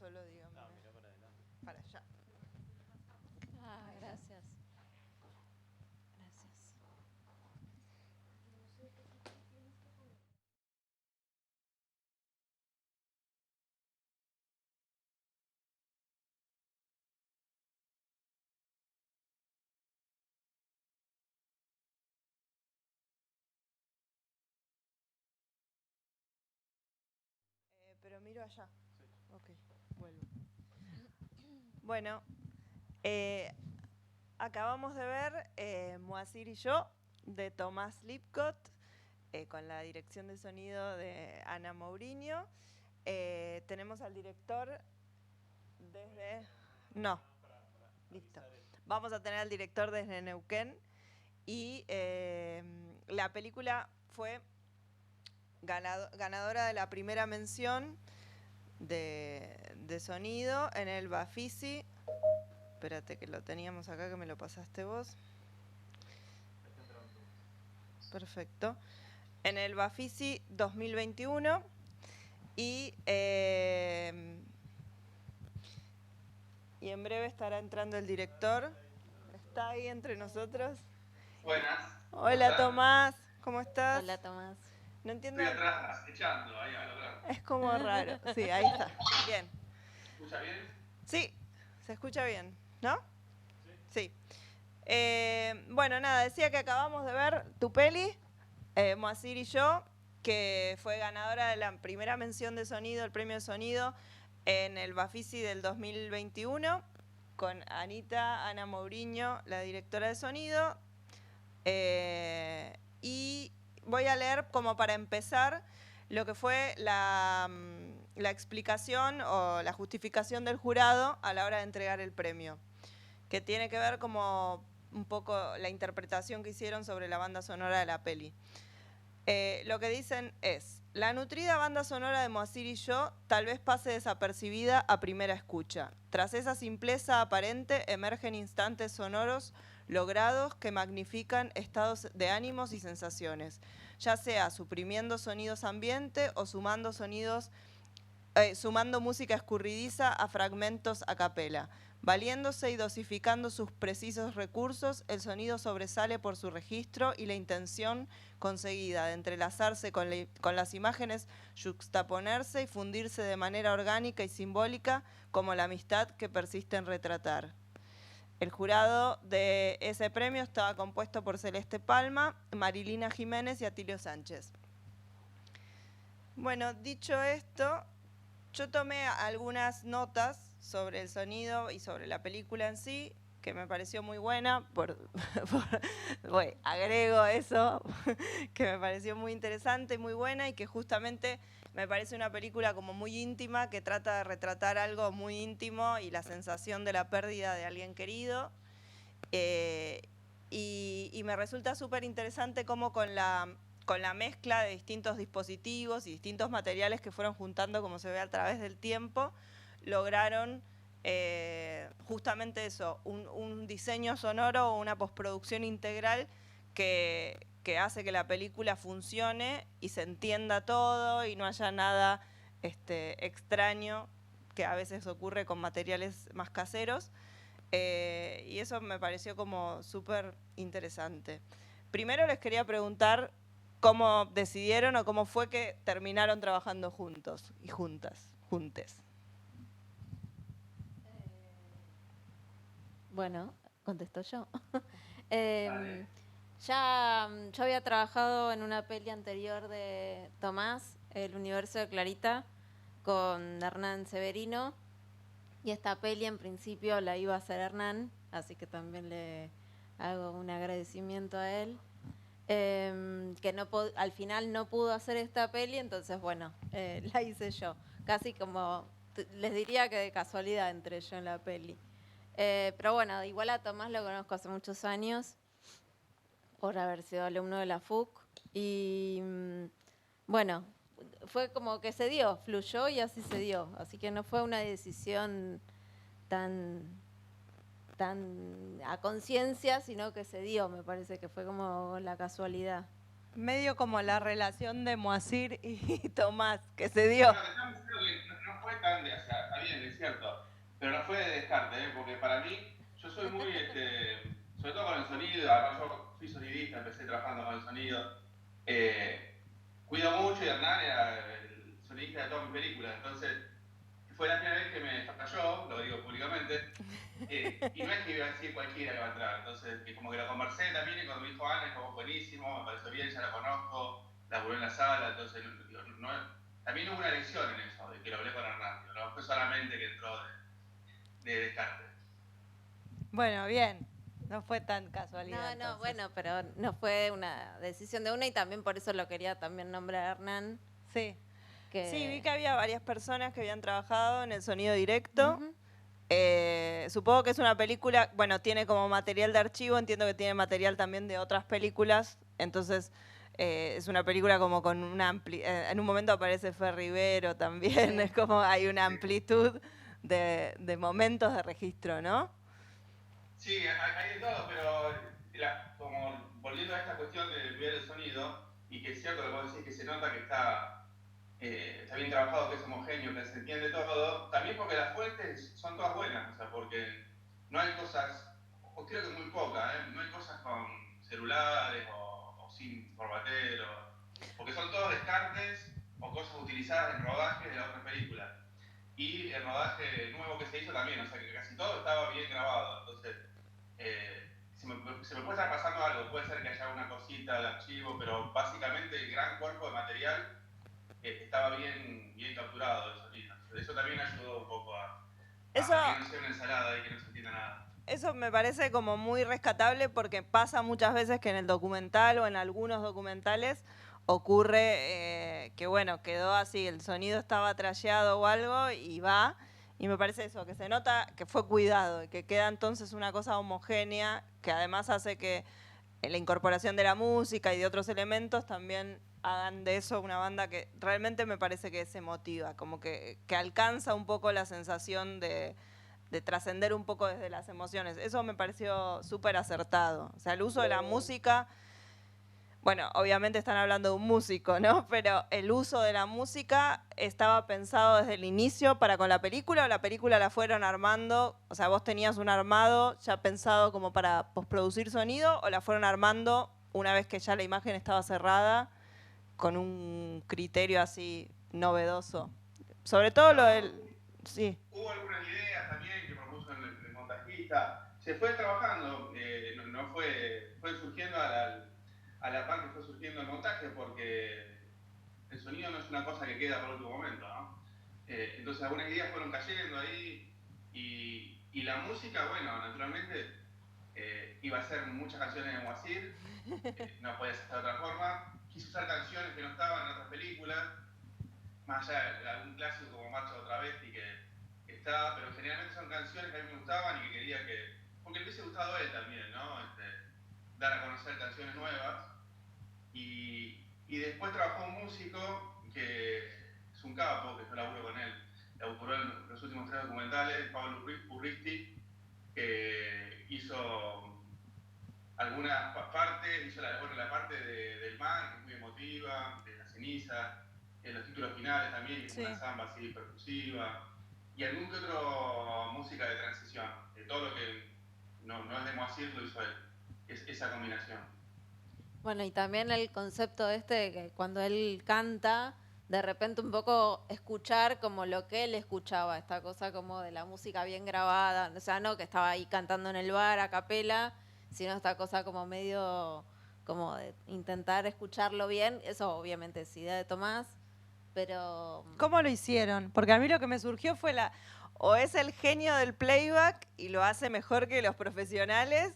solo dígame. No, mira para adelante. Para allá. Ah, gracias. Gracias. Pero miro allá. Sí. Ok, vuelvo. Bueno, acabamos de ver Moacir y yo, de Tomás Lipcott, con la dirección de sonido de Ana Mourinho. Tenemos al director desde... No, listo. Vamos a tener al director desde Neuquén. Y la película fue ganadora de la primera mención de sonido en el Bafisi. Espérate que lo teníamos acá, que me lo pasaste vos. Perfecto. En el Bafisi 2021. Y en breve estará entrando el director. Está ahí entre nosotros. Buenas. Hola Tomás, ¿cómo estás? Hola, Tomás. No entiendo. Estoy atrás, echando, ahí al atrás. Es como raro. Sí, ahí está. Bien. ¿Se escucha bien? Sí, se escucha bien, ¿no? Sí. Bueno, nada, decía que acabamos de ver tu peli, Moacir y yo, que fue ganadora de la primera mención de sonido, el premio de sonido, en el Bafisi del 2021, con Ana Mourinho, la directora de sonido. Y voy a leer, como para empezar, lo que fue la explicación o la justificación del jurado a la hora de entregar el premio, que tiene que ver como un poco la interpretación que hicieron sobre la banda sonora de la peli. Lo que dicen es: la nutrida banda sonora de Moacir y yo tal vez pase desapercibida a primera escucha. Tras esa simpleza aparente emergen instantes sonoros logrados que magnifican estados de ánimos y sensaciones, ya sea suprimiendo sonidos ambiente o sumando música escurridiza a fragmentos a capela. Valiéndose y dosificando sus precisos recursos, el sonido sobresale por su registro y la intención conseguida de entrelazarse con las imágenes, yuxtaponerse y fundirse de manera orgánica y simbólica como la amistad que persiste en retratar. El jurado de ese premio estaba compuesto por Celeste Palma, Marilina Jiménez y Atilio Sánchez. Bueno, dicho esto, yo tomé algunas notas sobre el sonido y sobre la película en sí, que me pareció muy buena. Bueno, agrego eso, que me pareció muy interesante y muy buena, y que justamente me parece una película como muy íntima, que trata de retratar algo muy íntimo y la sensación de la pérdida de alguien querido. Y me resulta súper interesante cómo con la mezcla de distintos dispositivos y distintos materiales que fueron juntando, como se ve a través del tiempo, lograron justamente eso, un diseño sonoro o una postproducción integral que hace que la película funcione y se entienda todo y no haya nada extraño, que a veces ocurre con materiales más caseros. Y eso me pareció como súper interesante. Primero les quería preguntar cómo decidieron o cómo fue que terminaron trabajando juntos y juntes. Bueno, contesto yo. Yo había trabajado en una peli anterior de Tomás, El universo de Clarita, con Hernán Severino. Y esta peli en principio la iba a hacer Hernán, así que también le hago un agradecimiento a él. Que al final no pudo hacer esta peli, entonces bueno, la hice yo. Casi como, les diría que de casualidad entré yo en la peli. Pero bueno, igual a Tomás lo conozco hace muchos años, por haber sido alumno de la FUC. Y bueno, fue como que se dio, fluyó y así se dio. Así que no fue una decisión tan a conciencia, sino que se dio, me parece que fue como la casualidad. Medio como la relación de Moacir y Tomás, que se dio. Bueno, fue tan de, o sea, está bien, es cierto, pero no fue de descarte, porque para mí, yo soy muy, sobre todo con el sonido, además yo fui sonidista, empecé trabajando con el sonido, cuido mucho y Hernán era el sonidista de todas mis películas, entonces fue la primera vez que me falló, lo digo públicamente, y no es que iba a decir cualquiera que va a entrar, entonces como que lo conversé también y cuando me dijo Ana, es como buenísimo, me pareció bien, ya la conozco, la jugué en la sala, entonces también hubo una lección en eso, de que lo hablé con Hernán, no fue solamente que entró de descarte. Bueno, bien. No fue tan casualidad. No, bueno, pero no fue una decisión de una y también por eso lo quería también nombrar a Hernán. Sí. Que... Sí, vi que había varias personas que habían trabajado en el sonido directo. Uh-huh. Supongo que es una película, bueno, tiene como material de archivo, entiendo que tiene material también de otras películas, entonces es una película como con una en un momento aparece Fer Rivero también, sí. Es como hay una amplitud de momentos de registro, ¿no? Sí, hay de todo, pero como volviendo a esta cuestión de cuidar el sonido, y que es cierto lo que vos decís, que se nota que está bien trabajado, que es homogéneo, que se entiende todo, también porque las fuentes son todas buenas, o sea, porque no hay cosas, o creo que muy pocas, no hay cosas con celulares o sin formatero, porque son todos descartes o cosas utilizadas en rodajes de la otra película. Y el rodaje nuevo que se hizo también, o sea que casi todo estaba bien grabado, entonces se me puede estar pasando algo, puede ser que haya una cosita de archivo, pero básicamente el gran cuerpo de material estaba bien capturado el sonido. Eso también ayudó un poco a que no sea una ensalada y que no se entienda nada. Eso me parece como muy rescatable porque pasa muchas veces que en el documental o en algunos documentales ocurre que bueno, quedó así, el sonido estaba trasheado o algo y va, y me parece eso, que se nota que fue cuidado y que queda entonces una cosa homogénea que además hace que la incorporación de la música y de otros elementos también hagan de eso una banda que realmente me parece que es emotiva, como que alcanza un poco la sensación de trascender un poco desde las emociones. Eso me pareció súper acertado. O sea, el uso de la música, bueno, obviamente están hablando de un músico, ¿no? Pero el uso de la música estaba pensado desde el inicio para con la película, o la película la fueron armando, o sea, vos tenías un armado ya pensado como para postproducir sonido, o la fueron armando una vez que ya la imagen estaba cerrada con un criterio así novedoso. Sobre todo lo del... Sí. Hubo algunas ideas también que propuso el montajista. Se fue trabajando, no fue surgiendo a la par que fue surgiendo el montaje, porque el sonido no es una cosa que queda por último momento, ¿no? Entonces algunas ideas fueron cayendo ahí y la música, bueno, naturalmente iba a ser muchas canciones de Moacir, no podía ser de otra forma. Quiso usar canciones que no estaban en otras películas, más allá de algún clásico como Macho otra vez y que está, pero generalmente son canciones que a mí me gustaban y que quería que, porque le hubiese gustado a él también, ¿no? Dar a conocer canciones nuevas. Y después trabajó un músico que es un capo, que yo laburo con él, laburó en los últimos 3 documentales, Pablo Urristi, que hizo algunas partes, hizo la parte del mar, que es muy emotiva, de la ceniza, los títulos finales también, que es una samba así percusiva, y algún que otro música de transición, todo lo que no es de Moacir lo hizo él, es esa combinación. Bueno, y también el concepto de que cuando él canta, de repente un poco escuchar como lo que él escuchaba, esta cosa como de la música bien grabada, o sea, no que estaba ahí cantando en el bar a capela, sino esta cosa como medio como de intentar escucharlo bien. Eso obviamente es idea de Tomás, pero... ¿Cómo lo hicieron? Porque a mí lo que me surgió fue o es el genio del playback y lo hace mejor que los profesionales,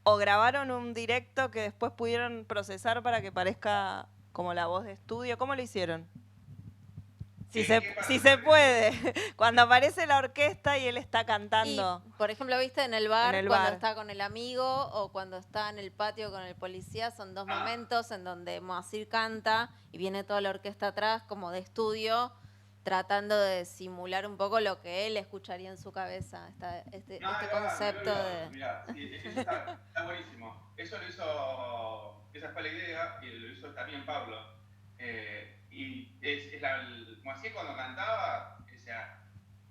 o grabaron un directo que después pudieron procesar para que parezca como la voz de estudio. ¿Cómo lo hicieron? Si se puede. Cuando aparece la orquesta y él está cantando. Y, por ejemplo, viste en el bar, cuando está con el amigo o cuando está en el patio con el policía, son dos momentos en donde Moacir canta y viene toda la orquesta atrás como de estudio, tratando de simular un poco lo que él escucharía en su cabeza, este concepto de... Mirá, sí, eso está buenísimo. Eso lo hizo, esa fue la idea, y lo hizo también Pablo. Y Moacir cuando cantaba, sea,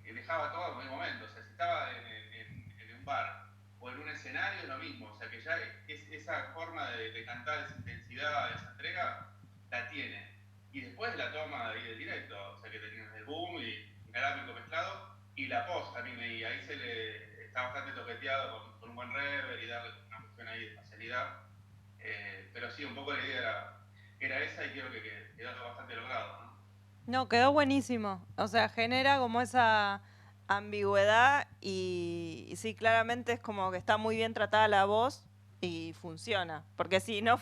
dejaba todo en el momento, o sea, si estaba en un bar o en un escenario es lo mismo, o sea, que ya esa forma de cantar, esa intensidad, esa entrega, la tiene. Y después la toma ahí del directo, o sea, que tenías el boom y inalámbrico mezclado, y la post también, y ahí se le está bastante toqueteado con un buen reverb y darle una cuestión ahí de facilidad. Pero sí, un poco la idea era esa y creo que quedó bastante logrado, ¿no? No, quedó buenísimo. O sea, genera como esa ambigüedad y sí, claramente es como que está muy bien tratada la voz y funciona. Porque si no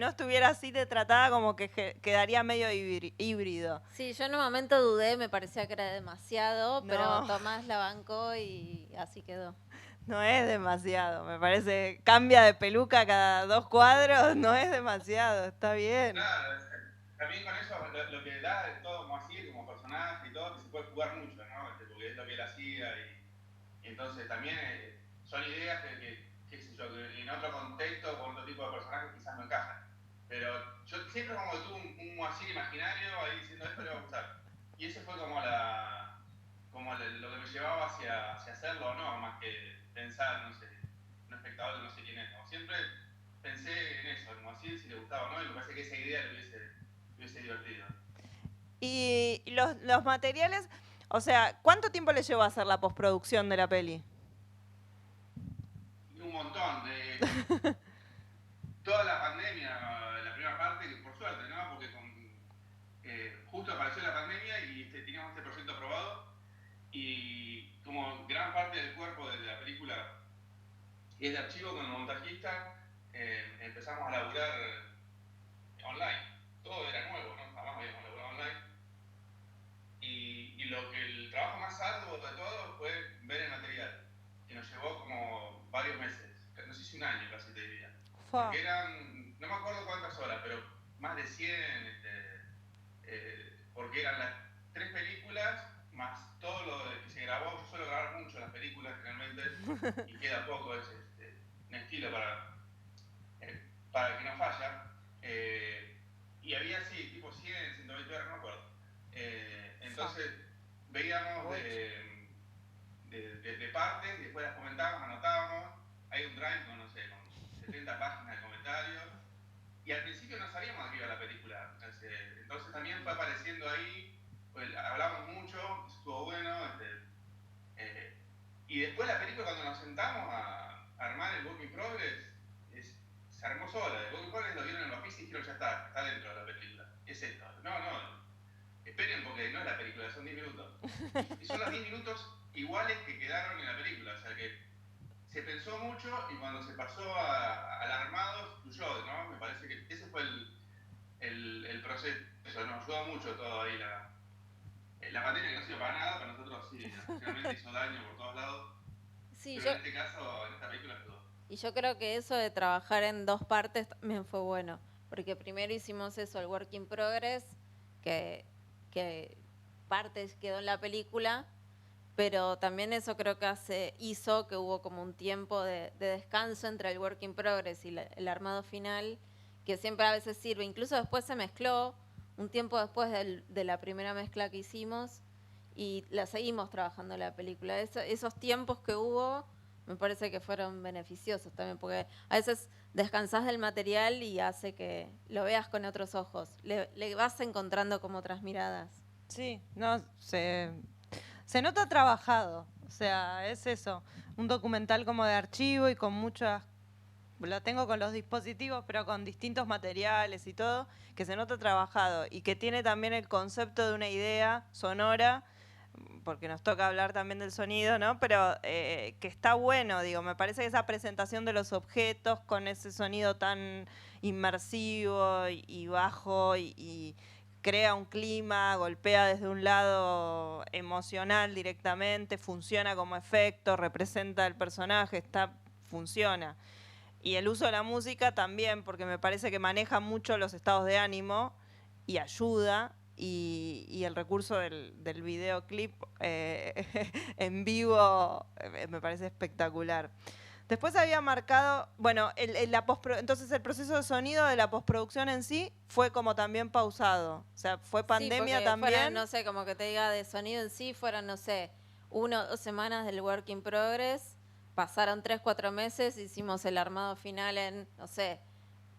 estuviera así de tratada, como que quedaría medio híbrido. Sí, yo en un momento dudé, me parecía que era demasiado, No. pero Tomás la bancó y así quedó. No es demasiado, me parece. Cambia de peluca cada 2 cuadros, no es demasiado, está bien. Claro, también con eso lo que da de todo como así, como personaje y todo, que se puede jugar mucho, ¿no? Porque es lo que él hacía y entonces también son ideas qué sé yo, que en otro contexto, con otro tipo de personajes quizás no encajan. Pero yo siempre como que tuve un Moacir imaginario ahí diciendo esto le va a gustar. Y eso fue como lo que me llevaba hacia hacerlo o no, más que pensar, no sé, un espectador que no sé quién es. Como siempre pensé en eso, en Moacir, si le gustaba o no, y me parece que esa idea le hubiese divertido. Y los materiales, o sea, ¿cuánto tiempo le llevó a hacer la postproducción de la peli? Y un montón de toda la pandemia, la primera parte, que por suerte, ¿no? Porque justo apareció la pandemia y teníamos este proyecto aprobado y como gran parte del cuerpo de la película es de archivo con el montajista, empezamos a laburar online. Todo era nuevo, ¿no? Jamás habíamos laburado online. Y el trabajo más arduo de todo fue ver el material, que nos llevó como varios meses, no sé si un año casi te diría. Porque eran, no me acuerdo cuántas horas, pero más de 100, porque eran las 3 películas, más todo lo que se grabó. Yo suelo grabar mucho las películas generalmente, y queda poco, es un estilo para que no falla. Y había así, tipo 100, 120 horas, no me acuerdo. Entonces veíamos de partes y después las comentábamos, anotábamos. Hay un drive con, no sé, con 70 páginas de comentarios. Y al principio no sabíamos de qué iba la película. Entonces también fue apareciendo ahí, pues, hablamos mucho, estuvo bueno. Y después la película, cuando nos sentamos a armar el Work in Progress, se armó sola. El Work in Progress lo vieron en la oficina y dijeron, ya está dentro de la película. Es esto. No, esperen porque no es la película, son 10 minutos. Y son los 10 minutos iguales que quedaron en la película. O sea que se pensó mucho y cuando se pasó al armado fluyó, ¿no? Me parece que ese fue el proceso. Nos ayudó mucho todo ahí la pandemia, que no sirve para nada, para nosotros sí, realmente hizo daño por todos lados. Sí, pero en este caso, en esta película ayudó. Y yo creo que eso de trabajar en 2 partes también fue bueno, porque primero hicimos eso, el work in progress, que partes quedó en la película, pero también eso creo que hizo que hubo como un tiempo de descanso entre el work in progress y el armado final, que siempre a veces sirve. Incluso después se mezcló, un tiempo después de la primera mezcla que hicimos, y la seguimos trabajando en la película. Esos tiempos que hubo me parece que fueron beneficiosos también, porque a veces descansás del material y hace que lo veas con otros ojos, le vas encontrando como otras miradas. Sí, no, se nota trabajado, o sea, es eso, un documental como de archivo y con muchas, lo tengo con los dispositivos, pero con distintos materiales y todo, que se nota trabajado y que tiene también el concepto de una idea sonora, porque nos toca hablar también del sonido, ¿no? Pero que está bueno, digo, me parece que esa presentación de los objetos con ese sonido tan inmersivo y bajo y crea un clima, golpea desde un lado emocional directamente, funciona como efecto, representa el personaje, funciona. Y el uso de la música también, porque me parece que maneja mucho los estados de ánimo y ayuda. Y el recurso del videoclip en vivo me parece espectacular. Después había marcado, bueno, entonces el proceso de sonido de la postproducción en sí fue como también pausado. O sea, fue pandemia sí, también. Fueron, no sé, como que te diga de sonido en sí, fueron, no sé, 1 o 2 semanas del work in progress, pasaron 3, 4 meses, hicimos el armado final en, no sé,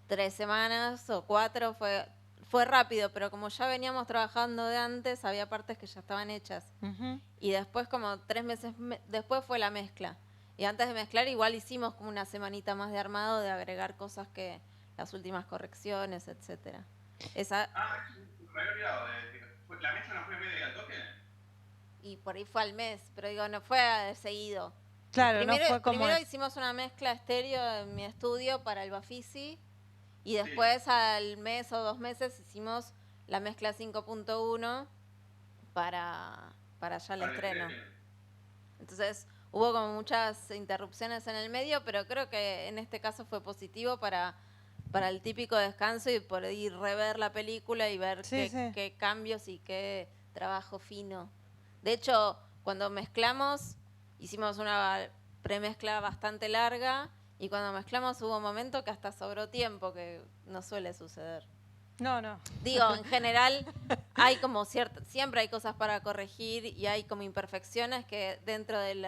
3 semanas o 4, fue rápido, pero como ya veníamos trabajando de antes, había partes que ya estaban hechas. Y después, como 3 meses después, fue la mezcla. Y antes de mezclar, igual hicimos como una semanita más de armado, de agregar cosas que, las últimas correcciones, etcétera. Me había olvidado ¿la mezcla no fue medio al toque? Y por ahí fue al mes, pero digo, no fue seguido. Claro, no fue como primero hicimos una mezcla estéreo en mi estudio para el Bafisi, y después al mes o 2 meses hicimos la mezcla 5.1 para ya el estreno. Entonces hubo como muchas interrupciones en el medio, pero creo que en este caso fue positivo para el típico descanso y por ir rever la película y ver qué cambios y qué trabajo fino. De hecho, cuando mezclamos, hicimos una premezcla bastante larga, y cuando mezclamos hubo un momento que hasta sobró tiempo, que no suele suceder. No. Digo, en general hay como siempre hay cosas para corregir y hay como imperfecciones que dentro del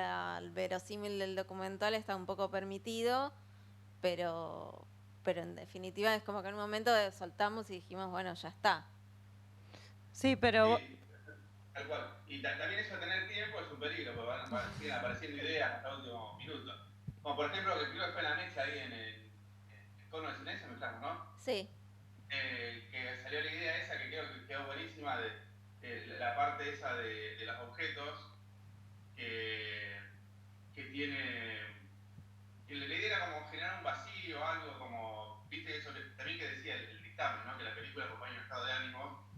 verosímil del documental está un poco permitido, pero en definitiva es como que en un momento soltamos y dijimos, bueno, ya está. Sí, pero... Tal cual. Y también eso de tener tiempo es un peligro, porque siguen apareciendo ideas hasta el último minuto. Como por ejemplo, que creo que fue la mezcla ahí en el Cono de Silencio, mezclamos, ¿no? Sí. Que salió la idea esa, que creo que quedó buenísima, de la parte esa de los objetos, que tiene... La idea era como generar un vacío, algo como... Viste eso también que decía el dictamen, ¿no? Que la película acompaña un estado de ánimo,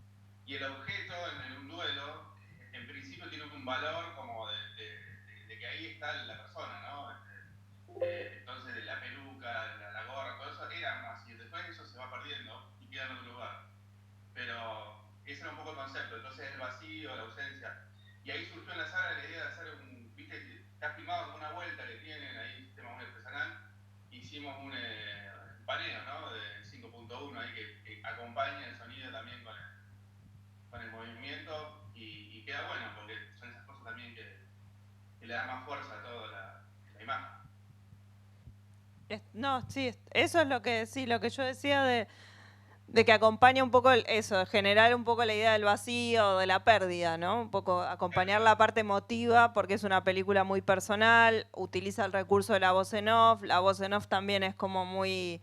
y el objeto en un duelo, en principio tiene un valor como de que ahí está la persona, ¿no? Entonces la peluca, la gorra, todo eso era más, y después eso se va perdiendo y queda en otro lugar. Pero ese era un poco el concepto, entonces el vacío, la ausencia. Y ahí surgió en la sala la idea de hacer viste, que está filmado como una vuelta que tienen ahí, sistema muy artesanal. Hicimos un paneo, ¿no? De 5.1 ahí que acompaña el sonido también con el movimiento, y queda bueno, porque son esas cosas también que le dan más fuerza a toda la imagen. No, sí, eso es lo que yo decía de que acompaña un poco eso, de generar un poco la idea del vacío, de la pérdida, ¿no? Un poco acompañar la parte emotiva, porque es una película muy personal, utiliza el recurso de la voz en off también es como muy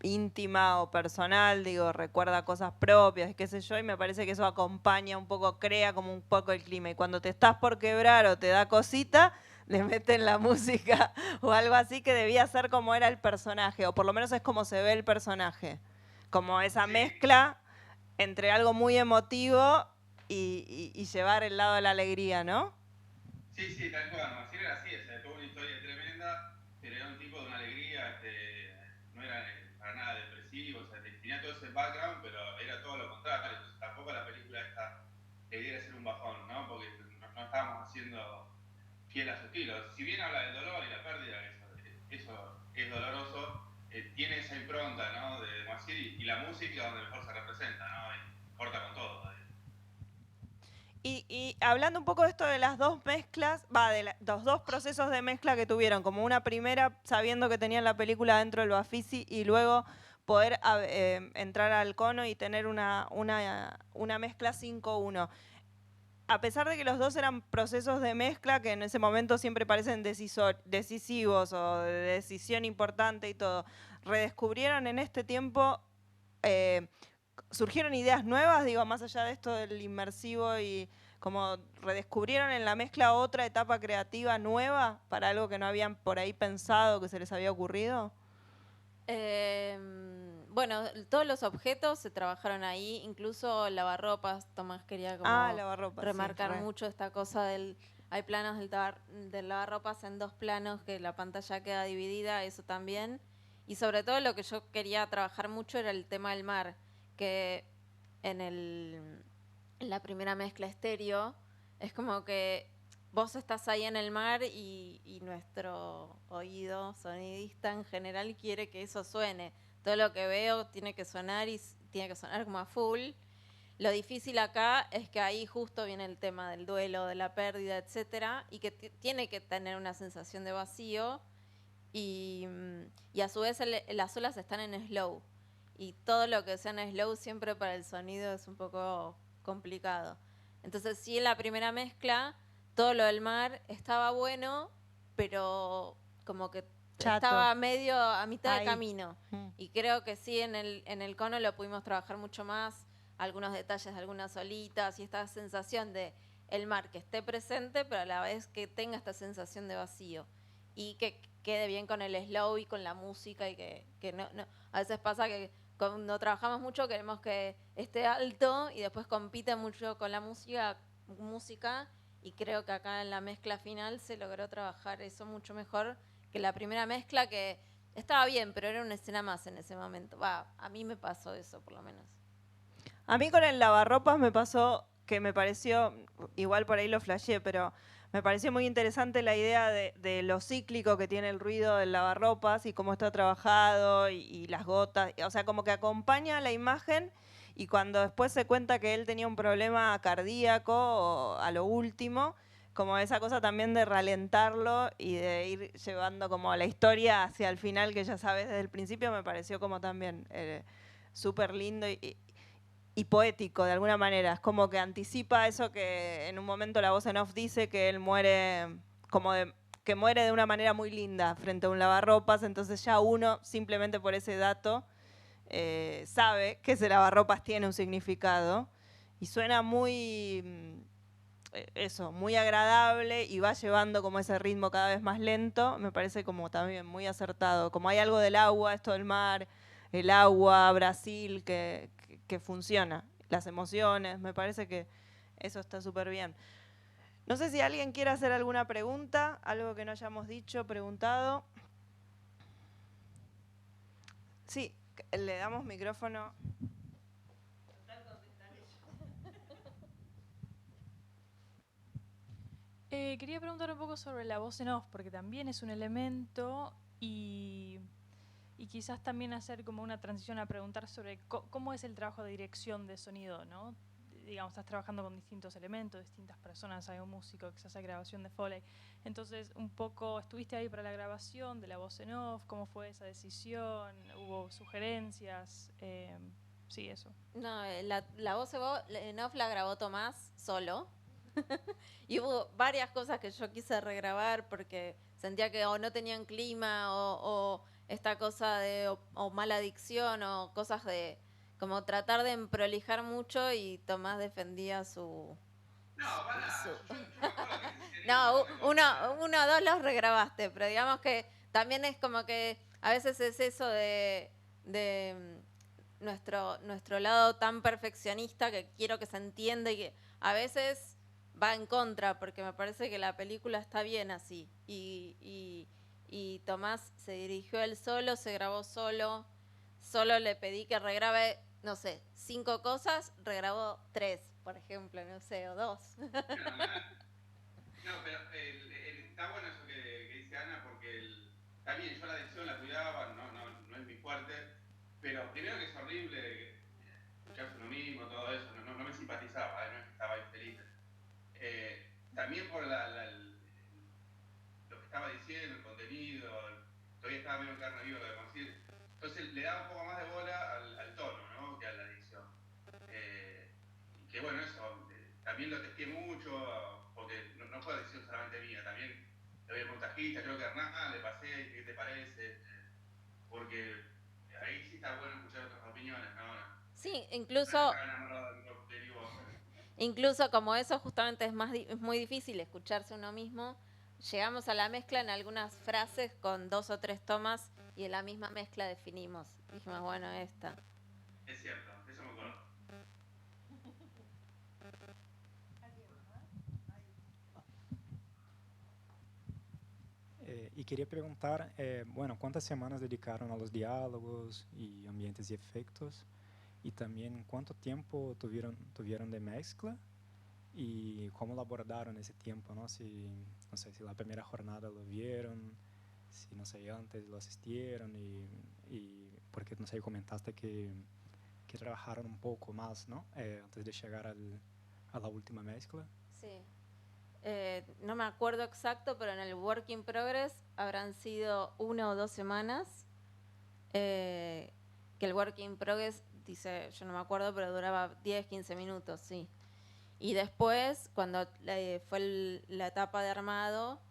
íntima o personal, digo, recuerda cosas propias, qué sé yo, y me parece que eso acompaña un poco, crea como un poco el clima, y cuando te estás por quebrar o te da cosita, le meten la música o algo así, que debía ser como era el personaje, o por lo menos es como se ve el personaje, como esa mezcla entre algo muy emotivo y llevar el lado de la alegría, ¿no? Sí, tal cual, Maciel era así, tuvo una historia tremenda, pero era un tipo de una alegría, no era para nada depresivo, tenía todo ese background, pero era todo lo contrario, entonces tampoco la película esta debiera ser un bajón, ¿no? Porque no estábamos haciendo fiel a su estilo. Si bien habla del dolor y la pérdida, eso es doloroso, tiene esa impronta, ¿no? De Maciel, y la música donde mejor se representa, ¿no? Y corta con todo. Y hablando un poco de esto de las dos mezclas, los dos procesos de mezcla que tuvieron, como una primera sabiendo que tenían la película dentro del Bafisi, y luego poder entrar al Cono y tener una mezcla 5-1. A pesar de que los dos eran procesos de mezcla que en ese momento siempre parecen decisivos o de decisión importante y todo, redescubrieron en este tiempo, surgieron ideas nuevas, digo, más allá de esto del inmersivo, y como redescubrieron en la mezcla otra etapa creativa nueva para algo que no habían por ahí pensado, que se les había ocurrido. Bueno, todos los objetos se trabajaron ahí, incluso lavarropas. Tomás quería como lavarropas, remarcar sí, mucho esta cosa hay planos del lavarropas en 2 planos, que la pantalla queda dividida, eso también. Y sobre todo lo que yo quería trabajar mucho era el tema del mar, que en la primera mezcla estéreo es como que vos estás ahí en el mar y nuestro oído sonidista en general quiere que eso suene. Todo lo que veo tiene que sonar y tiene que sonar como a full. Lo difícil acá es que ahí justo viene el tema del duelo, de la pérdida, etcétera, y que tiene que tener una sensación de vacío y a su vez las olas están en slow. Y todo lo que sea en slow siempre para el sonido es un poco complicado. Entonces sí, en la primera mezcla, todo lo del mar estaba bueno, pero como que Chato. estaba medio a mitad Ahí. de camino. Y creo que sí, en el cono lo pudimos trabajar mucho más, algunos detalles de algunas olitas y esta sensación de el mar que esté presente, pero a la vez que tenga esta sensación de vacío. Y que quede bien con el slow y con la música y que no. A veces pasa que cuando trabajamos mucho queremos que esté alto y después compite mucho con la música y creo que acá en la mezcla final se logró trabajar eso mucho mejor que la primera mezcla, que estaba bien, pero era una escena más en ese momento. A mí me pasó eso, por lo menos. A mí con el lavarropas me pasó que me pareció, igual por ahí lo flasheé, pero me pareció muy interesante la idea de lo cíclico que tiene el ruido del lavarropas y cómo está trabajado y las gotas. O sea, como que acompaña la imagen y cuando después se cuenta que él tenía un problema cardíaco o a lo último, como esa cosa también de ralentarlo y de ir llevando como la historia hacia el final que ya sabes desde el principio, me pareció como también súper lindo y poético de alguna manera. Es como que anticipa eso que en un momento la voz en off dice, que él muere que muere de una manera muy linda frente a un lavarropas, entonces ya uno simplemente por ese dato sabe que ese lavarropas tiene un significado y suena muy muy agradable y va llevando como ese ritmo cada vez más lento, me parece como también muy acertado. Como hay algo del agua, esto del mar, el agua, Brasil, que funciona, las emociones, me parece que eso está súper bien. No sé si alguien quiere hacer alguna pregunta, algo que no hayamos dicho, preguntado. Sí, le damos micrófono. Quería preguntar un poco sobre la voz en off, porque también es un elemento y quizás también hacer como una transición a preguntar sobre cómo es el trabajo de dirección de sonido, ¿no? Digamos, estás trabajando con distintos elementos, distintas personas, hay un músico que se hace grabación de Foley. Entonces, un poco, ¿estuviste ahí para la grabación de la voz en off? ¿Cómo fue esa decisión? ¿Hubo sugerencias? Sí, eso. No, la voz en off la grabó Tomás solo. Y hubo varias cosas que yo quise regrabar porque sentía que o no tenían clima o esta cosa de o mala dicción o cosas de como tratar de prolijar mucho y Tomás defendía su... No, pará, yo me acuerdo que No, uno o dos los regrabaste, pero digamos que también es como que a veces es eso de nuestro lado tan perfeccionista que quiero que se entienda y que a veces va en contra, porque me parece que la película está bien así. Y Tomás se dirigió él solo, se grabó solo. Solo le pedí que regrabe, no sé, 5 cosas, regrabó 3, por ejemplo, no sé, o 2. No, pero está bueno eso que dice Ana, porque está bien, yo la adicción la cuidaba, no es mi fuerte, pero primero que es horrible escucharse uno mismo, todo eso, no me simpatizaba, no es que estaba infeliz. También por lo que estaba diciendo, el contenido, todavía estaba medio en carne viva de decir. Entonces le daba un poco más de bola al tono, ¿no? Que a la adicción. Y que bueno, eso, también lo testé mucho, porque no fue decisión solamente mía, también lo vi el montajista, creo que a Hernán le pasé, ¿qué te parece? Porque ahí sí está bueno escuchar otras opiniones, ¿no? Sí, incluso como eso justamente es muy difícil escucharse uno mismo, llegamos a la mezcla en algunas frases con 2 o 3 tomas y en la misma mezcla definimos. Dijimos, bueno, esta. Es cierto, eso me acuerdo. Y quería preguntar, bueno, ¿cuántas semanas dedicaron a los diálogos y ambientes y efectos? Y también, ¿cuánto tiempo tuvieron de mezcla? y cómo lo abordaron ese tiempo, ¿no? Si, no sé, si la primera jornada lo vieron, si, no sé, antes lo asistieron y porque, no sé, comentaste que trabajaron un poco más, ¿no? Antes de llegar a la última mezcla. Sí. No me acuerdo exacto, pero en el Work in Progress habrán sido 1 o 2 semanas. Que el Work in Progress, dice, yo no me acuerdo, pero duraba 10, 15 minutos, sí. Y después, cuando fue la etapa de armado,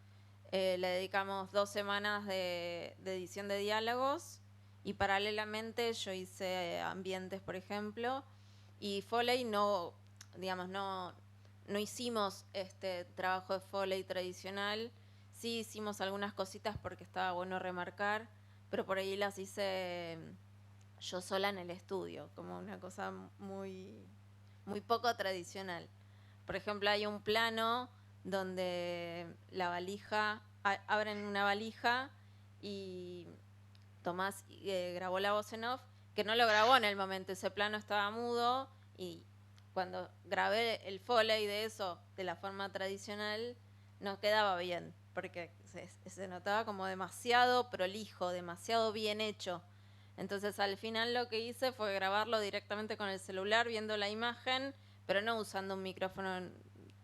le dedicamos 2 semanas de edición de diálogos y paralelamente yo hice ambientes, por ejemplo, y Foley no, digamos, no hicimos este trabajo de Foley tradicional. Sí hicimos algunas cositas porque estaba bueno remarcar, pero por ahí las hice yo sola en el estudio, como una cosa muy, muy poco tradicional. Por ejemplo, hay un plano donde la valija, abren una valija y Tomás grabó la voz en off, que no lo grabó en el momento, ese plano estaba mudo, y cuando grabé el Foley de eso de la forma tradicional no quedaba bien, porque se notaba como demasiado prolijo, demasiado bien hecho. Entonces al final lo que hice fue grabarlo directamente con el celular, viendo la imagen, pero no usando un micrófono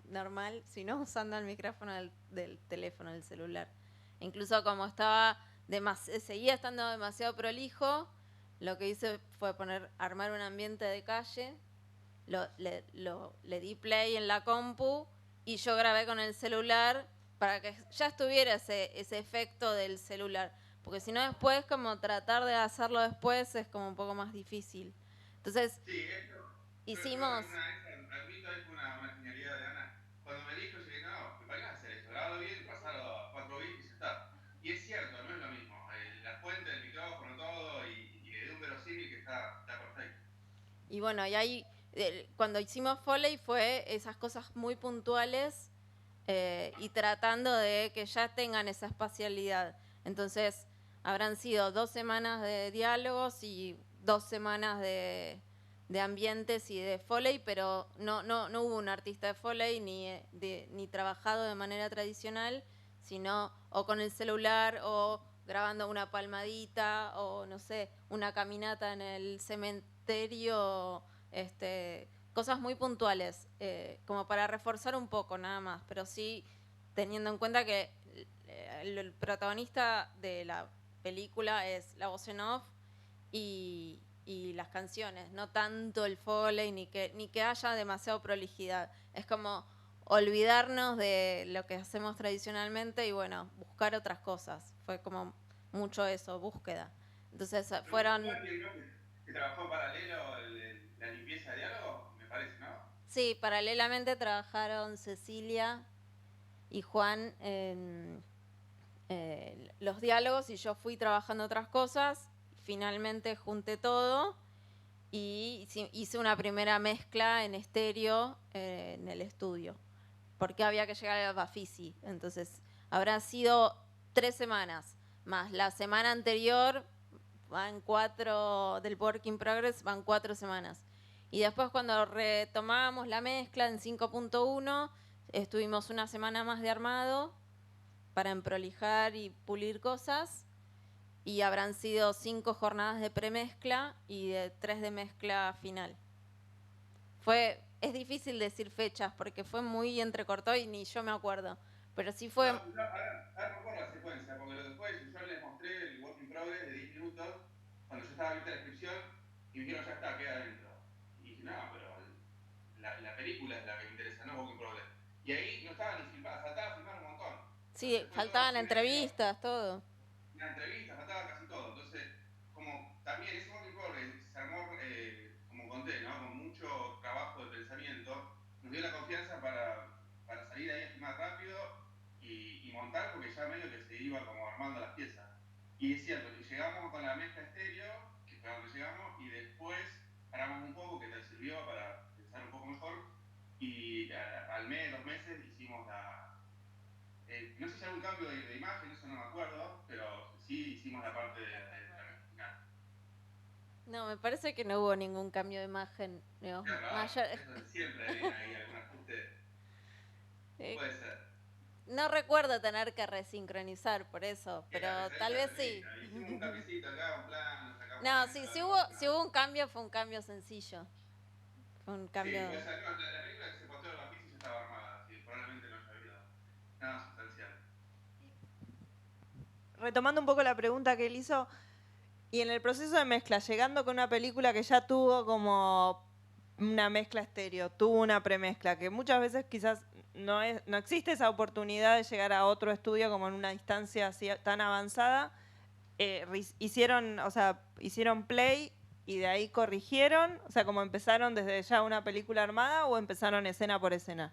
normal, sino usando el micrófono del teléfono, del celular. Incluso como estaba seguía estando demasiado prolijo, lo que hice fue armar un ambiente de calle, le di play en la compu y yo grabé con el celular para que ya estuviera ese efecto del celular. Porque si no después, como tratar de hacerlo después es como un poco más difícil. Entonces, Sí, esto, hicimos... admito, es una genialidad de Ana. Cuando me dijo, yo dije, no, ¿para qué vas a hacer esto? Grabalo bien, pasarlo a 4 bits y ya está. Y es cierto, no es lo mismo. La fuente, el micrófono, todo, y de un verosímil que está perfecto. Y bueno, y ahí, cuando hicimos Foley fue esas cosas muy puntuales y tratando de que ya tengan esa espacialidad. Entonces, habrán sido 2 semanas de diálogos y 2 semanas de ambientes y de Foley, pero no hubo un artista de Foley ni trabajado de manera tradicional, sino o con el celular o grabando una palmadita o no sé, una caminata en el cementerio, cosas muy puntuales, como para reforzar un poco nada más, pero sí teniendo en cuenta que el protagonista de la película es la voz en off y las canciones, no tanto el Foley ni que haya demasiado prolijidad. Es como olvidarnos de lo que hacemos tradicionalmente y bueno, buscar otras cosas. Fue como mucho eso, búsqueda. Entonces fueron... ¿Que trabajó en paralelo la limpieza de diálogo? Me parece, ¿no? Sí, paralelamente trabajaron Cecilia y Juan en los diálogos y yo fui trabajando otras cosas. Finalmente junté todo y hice una primera mezcla en estéreo en el estudio, porque había que llegar a Bafisi. Entonces habrá sido 3 semanas, más la semana anterior van 4 del Work in Progress, van 4 semanas. Y después cuando retomamos la mezcla en 5.1, estuvimos una semana más de armado para emprolijar y pulir cosas. Y habrán sido 5 jornadas de premezcla y 3 de mezcla final. Es difícil decir fechas porque fue muy entrecortado y ni yo me acuerdo. Pero sí fue... No, ahora recuerdo la secuencia, porque después yo les mostré el Work in Progress de 10 minutos, cuando yo estaba viendo la descripción, y me dijeron, ya está, queda adentro. Y dije, no, pero la película es la que me interesa, no Work in Progress. Y ahí no estaba ni filmada, faltaba filmar un montón. Sí, Entonces fue todo faltaban entrevistas, todo. una entrevista, faltaba casi todo. Entonces, como también ese Work in Progress se armó, como conté, ¿no? Con mucho trabajo de pensamiento, nos dio la confianza para salir ahí a filmar rápido y montar, porque ya medio que se iba como armando las piezas. Y es cierto, que llegamos con la mezcla estéreo, que fue a donde llegamos, y después paramos un poco, que te sirvió para pensar un poco mejor, y al mes, 2 meses, hicimos no sé si algún cambio de imagen, eso no me acuerdo, pero sí hicimos la parte de la mezcla final. No, me parece que no hubo ningún cambio de imagen. No, Es raro, eso siempre hay algún ajuste. no recuerdo tener que resincronizar por eso, pero tal vez sí. Hicimos un cambiecito acá, un plano, sacamos No, sí, si hubo un cambio, fue un cambio sencillo. Fue un cambio... Sí, puede ser. No, la película que se posteó el Bafisi ya estaba armada, sí, probablemente no haya habido nada sustancial. Retomando un poco la pregunta que él hizo, y en el proceso de mezcla, llegando con una película que ya tuvo como una mezcla estéreo, tuvo una premezcla, que muchas veces quizás no existe esa oportunidad de llegar a otro estudio como en una distancia así tan avanzada. Hicieron play y de ahí corrigieron, o sea, como empezaron desde ya una película armada o empezaron escena por escena.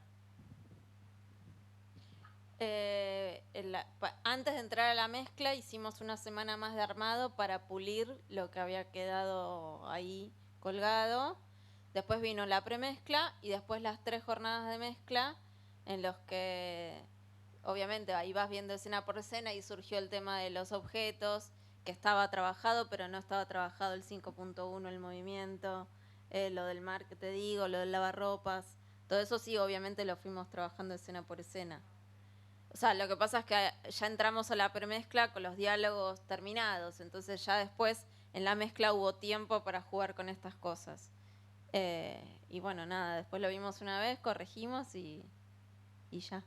Antes de entrar a la mezcla hicimos una semana más de armado para pulir lo que había quedado ahí colgado. Después vino la premezcla y después las 3 jornadas de mezcla en los que obviamente ahí vas viendo escena por escena y surgió el tema de los objetos, que estaba trabajado pero no estaba trabajado el 5.1, el movimiento, lo del mar que te digo, lo del lavarropas, todo eso sí obviamente lo fuimos trabajando escena por escena. O sea, lo que pasa es que ya entramos a la premezcla con los diálogos terminados, entonces ya después en la mezcla hubo tiempo para jugar con estas cosas. Y bueno, nada, después lo vimos una vez, corregimos y ya.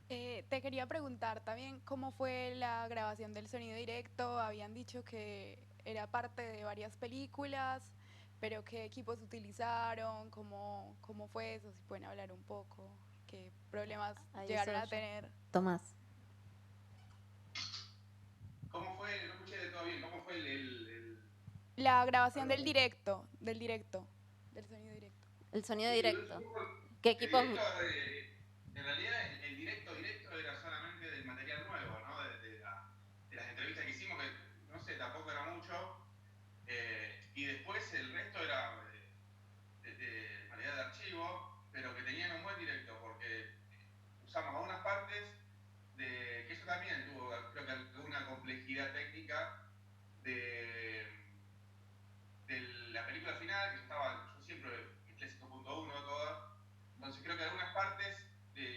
Te quería preguntar también cómo fue la grabación del sonido directo. Habían dicho que era parte de varias películas, pero qué equipos utilizaron, cómo fue eso, si pueden hablar un poco, qué problemas llegaron a tener. Tomás. ¿Cómo fue? No escuché de todo bien. ¿Cómo fue La grabación del sonido directo. El sonido directo. ¿Qué equipos? En realidad, el directo era solamente del material nuevo, ¿no? De las entrevistas que hicimos, que no sé, tampoco era mucho. Y después el resto era de material de archivo, pero que tenían un buen directo, porque usamos algunas partes que eso también tuvo, creo que alguna complejidad técnica de la película final, que yo siempre mezclé 5.1 toda, entonces creo que algunas partes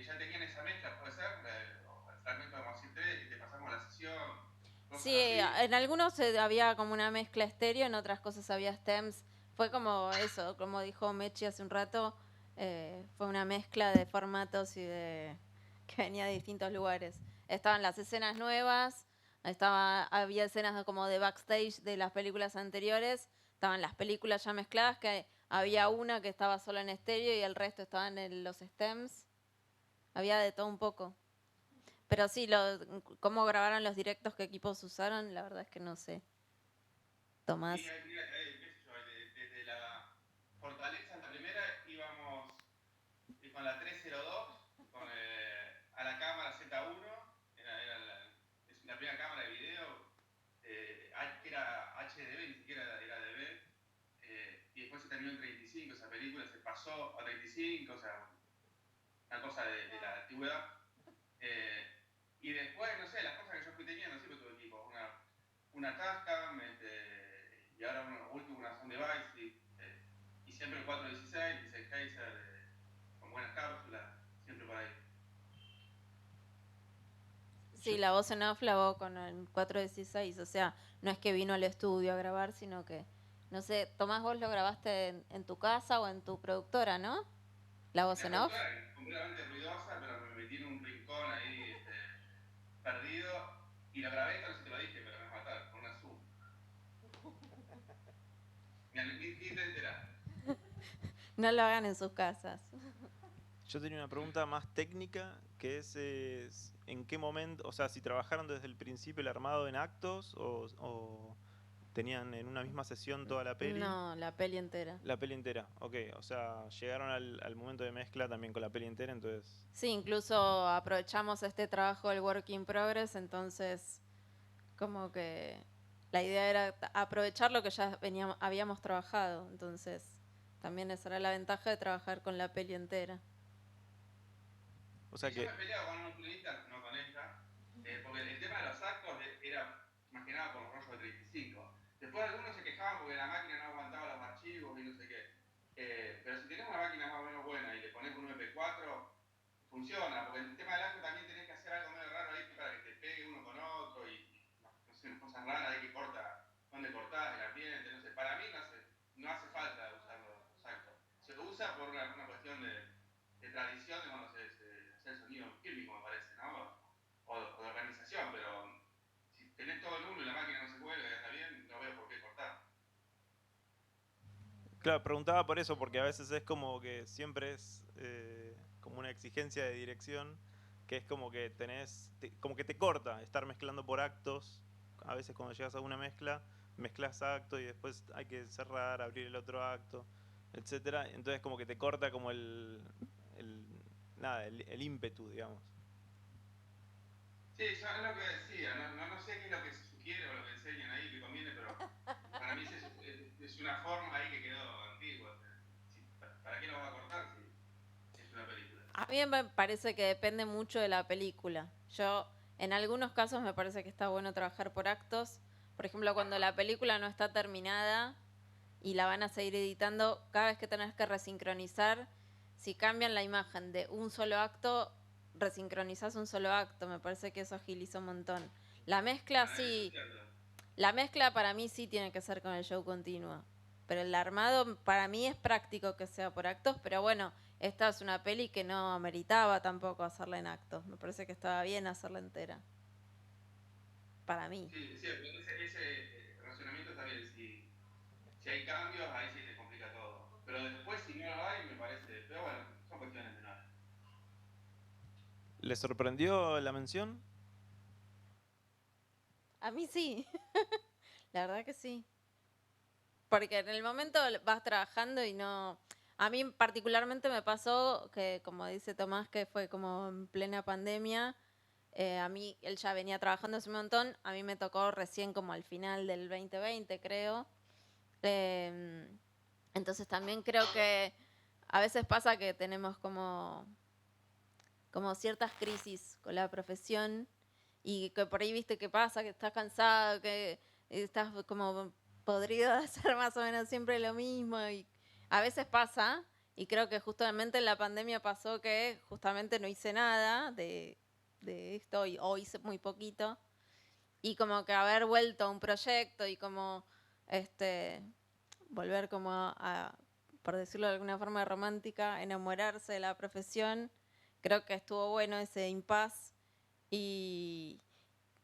ya tenían esa mezcla, puede ser, el fragmento de Mozilla 3, y te pasamos la sesión. Sí, en algunos había como una mezcla estéreo, en otras cosas había stems. Fue como eso, como dijo Mechi hace un rato, fue una mezcla de formatos y que venía de distintos lugares. Estaban las escenas nuevas, había escenas como de backstage de las películas anteriores, estaban las películas ya mezcladas, que había una que estaba solo en estéreo y el resto estaban en los stems. Había de todo un poco. Pero sí, cómo grabaron los directos, qué equipos usaron, la verdad es que no sé. Tomás. Sí, desde la Fortaleza, en la primera, íbamos con la 302, a la cámara Z1, es la primera cámara de video, que era HDB, ni siquiera era DB, y después se terminó en 35, esa película se pasó a 35, o sea, una cosa de la antigüedad. Y después, no sé, las cosas que yo fui teniendo, siempre tuve equipos, una Tascam, y ahora último una Sound Device, y siempre el 416, 16 Kaiser, con buenas cápsulas, siempre por ahí. Sí, la voz en off la hago con el 416, o sea, no es que vino al estudio a grabar, sino que, no sé, Tomás, vos lo grabaste en tu casa o en tu productora, ¿no? La voz en off. Completamente ruidosa, pero me metí en un rincón ahí perdido y lo grabé, no sé si te lo dije, pero me mataron con una Zoom. Ni te enterás. No lo hagan en sus casas. Yo tenía una pregunta más técnica, que es en qué momento, o sea, si trabajaron desde el principio el armado en actos o tenían en una misma sesión toda la peli. No, la peli entera. La peli entera, ok, o sea, llegaron al momento de mezcla también con la peli entera, entonces... Sí, incluso aprovechamos este trabajo del Work in Progress, entonces como que la idea era aprovechar lo que ya habíamos trabajado, entonces también esa era la ventaja de trabajar con la peli entera. O sea que... Yo me peleaba con un cliente, no con ella, porque el tema de los actos era más que nada por los rollos de 35. Después algunos se quejaban porque la máquina no aguantaba los archivos y no sé qué. Pero si tenés una máquina más o menos buena y le pones un MP4, funciona, porque en el tema del acto también tenés que hacer algo medio raro ahí para que te pegue uno con otro y no sé, cosas raras ahí que corta, donde cortás el ambiente, no sé, para mí no hace falta usar los actos. Se usa por una cuestión de tradición de cuando se hace el sonido fílmico, me parece, ¿no? O de organización, pero si tenés todo en uno y la máquina no se cuelga y está bien, no veo por qué cortar. Claro, preguntaba por eso, porque a veces es como que siempre es como una exigencia de dirección, que es como que como que te corta estar mezclando por actos. A veces cuando llegas a una mezcla, mezclas acto y después hay que cerrar, abrir el otro acto, etcétera. Entonces como que te corta como el ímpetu, digamos. Sí, yo es lo que decía, no sé qué es lo que se sugiere o lo que enseñan ahí que conviene, pero para mí es una forma ahí que quedó antigua. ¿Para qué lo va a cortar si es una película? A mí me parece que depende mucho de la película. Yo, en algunos casos me parece que está bueno trabajar por actos. Por ejemplo, cuando la película no está terminada y la van a seguir editando, cada vez que tenés que resincronizar, si cambian la imagen de un solo acto, resincronizás un solo acto. Me parece que eso agiliza un montón. La mezcla sí, la mezcla para mí sí tiene que ser con el show continuo. Pero el armado para mí es práctico que sea por actos, pero bueno, esta es una peli que no ameritaba tampoco hacerla en actos. Me parece que estaba bien hacerla entera. Para mí. Sí, ese razonamiento está bien. Si hay cambios, ahí sí te complica todo. Pero después, si no lo hay, me parece. Pero bueno, son cuestiones menores. ¿Le sorprendió la mención? A mí sí. La verdad que sí. Porque en el momento vas trabajando y no... A mí particularmente me pasó que, como dice Tomás, que fue como en plena pandemia. A mí, él ya venía trabajando hace un montón. A mí me tocó recién como al final del 2020, creo. Entonces también creo que a veces pasa que tenemos como ciertas crisis con la profesión y que por ahí viste que pasa, que estás cansado, que estás como podrido de hacer más o menos siempre lo mismo y a veces pasa y creo que justamente en la pandemia pasó que justamente no hice nada de esto o hice muy poquito y como que haber vuelto a un proyecto y como volver como por decirlo de alguna forma romántica, enamorarse de la profesión. Creo que estuvo bueno ese impasse y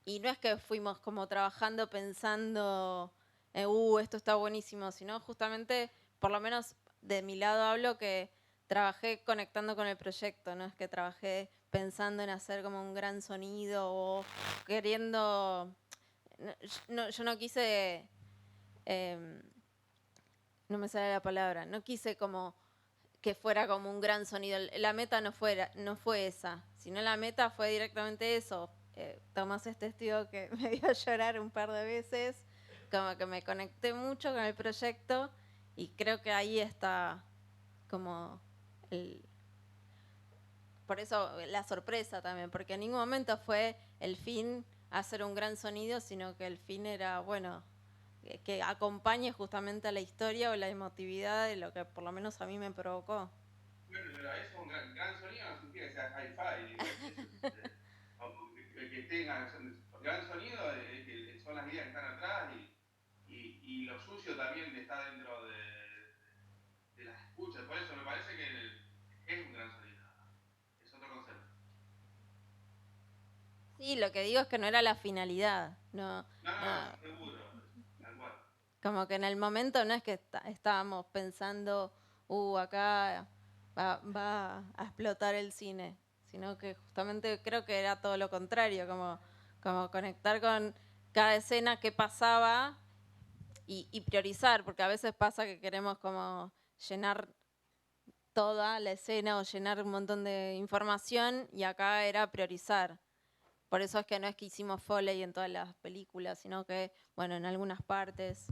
no es que fuimos como trabajando pensando, esto está buenísimo, sino justamente, por lo menos de mi lado hablo que trabajé conectando con el proyecto, no es que trabajé pensando en hacer como un gran sonido o queriendo, yo no quise, no me sale la palabra, no quise como que fuera como un gran sonido. La meta no fue esa, sino la meta fue directamente eso. Tomás es testigo que me vio llorar un par de veces, como que me conecté mucho con el proyecto y creo que ahí está como por eso la sorpresa también, porque en ningún momento fue el fin hacer un gran sonido, sino que el fin era, bueno, que acompañe justamente a la historia o la emotividad de lo que por lo menos a mí me provocó. Bueno, pero eso un gran sonido no significa que sea hi-fi. Que tenga gran sonido que son las ideas que están atrás y lo sucio también está dentro de las escuchas. Por eso me parece que es un gran sonido. Es otro concepto. Sí, lo que digo es que no era la finalidad. No, seguro. Tal cual. Como que en el momento no es que estábamos pensando, acá va a explotar el cine, sino que justamente creo que era todo lo contrario, como conectar con cada escena que pasaba y priorizar, porque a veces pasa que queremos como llenar toda la escena o llenar un montón de información y acá era priorizar. Por eso es que no es que hicimos Foley en todas las películas, sino que, bueno, en algunas partes.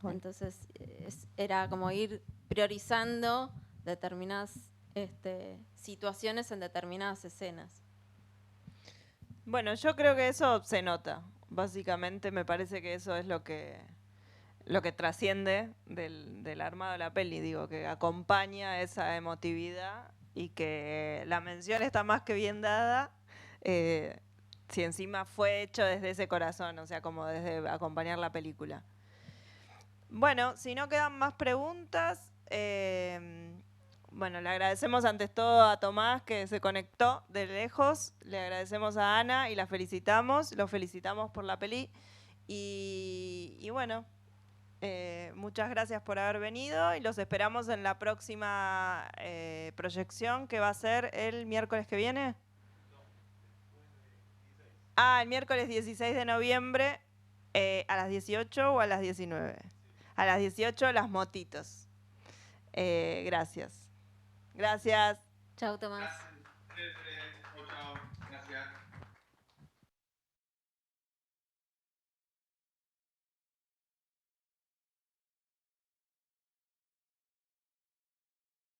Entonces era como ir priorizando determinadas situaciones en determinadas escenas. Bueno, yo creo que eso se nota. Básicamente me parece que eso es lo que trasciende del armado de la peli, digo, que acompaña esa emotividad y que la mención está más que bien dada. Si encima fue hecho desde ese corazón, o sea, como desde acompañar la película. Bueno, si no quedan más preguntas, bueno, le agradecemos antes todo a Tomás que se conectó de lejos, le agradecemos a Ana y la felicitamos, los felicitamos por la peli y bueno, muchas gracias por haber venido y los esperamos en la próxima proyección que va a ser el miércoles que viene. El miércoles 16 de noviembre a las 18 o a las 19. A las 18 las motitos. Gracias. Gracias. Chau, Tomás.